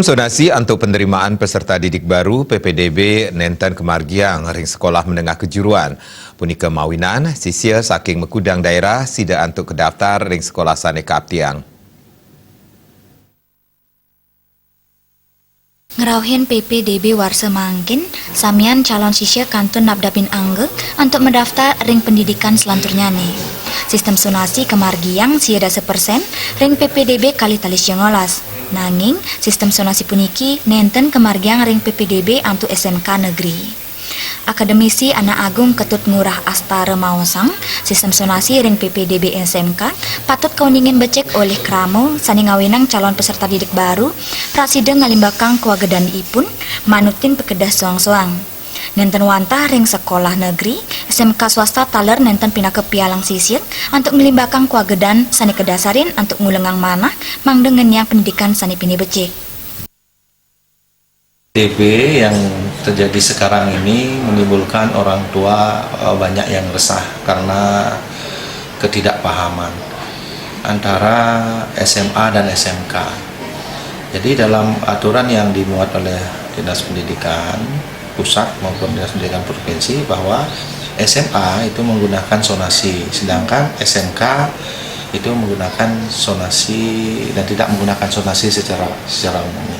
Sonasi untuk penerimaan peserta didik baru PPDB Nenten Kemargiang ring sekolah menengah kejuruan. Punika mawinan sisia saking mekudang daerah sida untuk kedaftar ring sekolah sane Kaptiang. Ngerauhin PPDB Warsa Mangkin, samian calon sisya kantun nabdapin anggek untuk mendaftar ring pendidikan selanturnya nih. Sistem sonasi Kemargiang siada 1% ring PPDB kali talis jengolas. Nanging, sistem sonasi puniki nenten Kemargiang ring PPDB antu SMK negeri. Akademisi Anak Agung Ketut Ngurah Astara Maosang, sistem sonasi ring PPDB SMK patut kauningin becek oleh kramo sani ngawinang calon peserta didik baru prasida ngalimbakang kuagedan ipun manutin pekedah soang-soang. Nenten wantah ring sekolah negeri SMK swasta taler nenten pinake pialang sisir untuk ngelimbakang kuagedan sani kedasarin untuk ngulengang manah mangdengen yang pendidikan sani pini becek. DB yang terjadi sekarang ini menimbulkan orang tua banyak yang resah karena ketidakpahaman antara SMA dan SMK. Jadi dalam aturan yang dimuat oleh Dinas Pendidikan Pusat maupun Dinas Pendidikan Provinsi bahwa SMA itu menggunakan sonasi, sedangkan SMK itu menggunakan sonasi dan tidak menggunakan sonasi secara umum.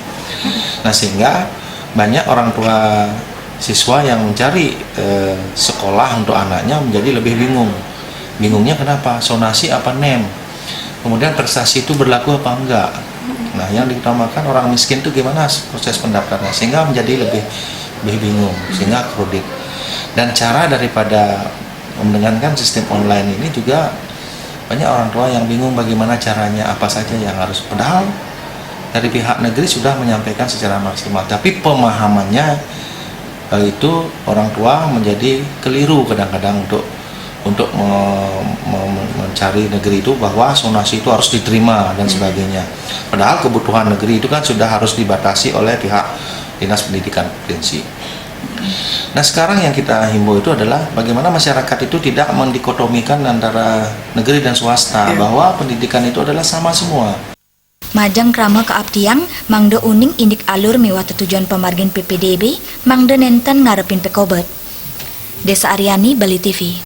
Nah, sehingga banyak orang tua siswa yang mencari sekolah untuk anaknya menjadi lebih bingung. Bingungnya kenapa? Sonasi apa NEM? Kemudian prestasi itu berlaku apa enggak? Nah, yang diutamakan orang miskin itu gimana proses pendaftarannya, sehingga menjadi lebih bingung, sehingga kredit. Dan cara daripada mendengarkan sistem online ini juga banyak orang tua yang bingung bagaimana caranya, apa saja yang harus. Padahal dari pihak negeri sudah menyampaikan secara maksimal, tapi pemahamannya itu orang tua menjadi keliru kadang-kadang untuk mencari negeri itu bahwa sonasi itu harus diterima dan sebagainya. Padahal kebutuhan negeri itu kan sudah harus dibatasi oleh pihak Dinas Pendidikan Provinsi. Nah, sekarang yang kita himbau itu adalah bagaimana masyarakat itu tidak mendikotomikan antara negeri dan swasta, bahwa pendidikan itu adalah sama semua. Majang krama keabtiang, mangde uning indik alur miwah tujuan pemargin PPDB, mangde nenten ngarepin pekobet. Desa Aryani, Bali TV.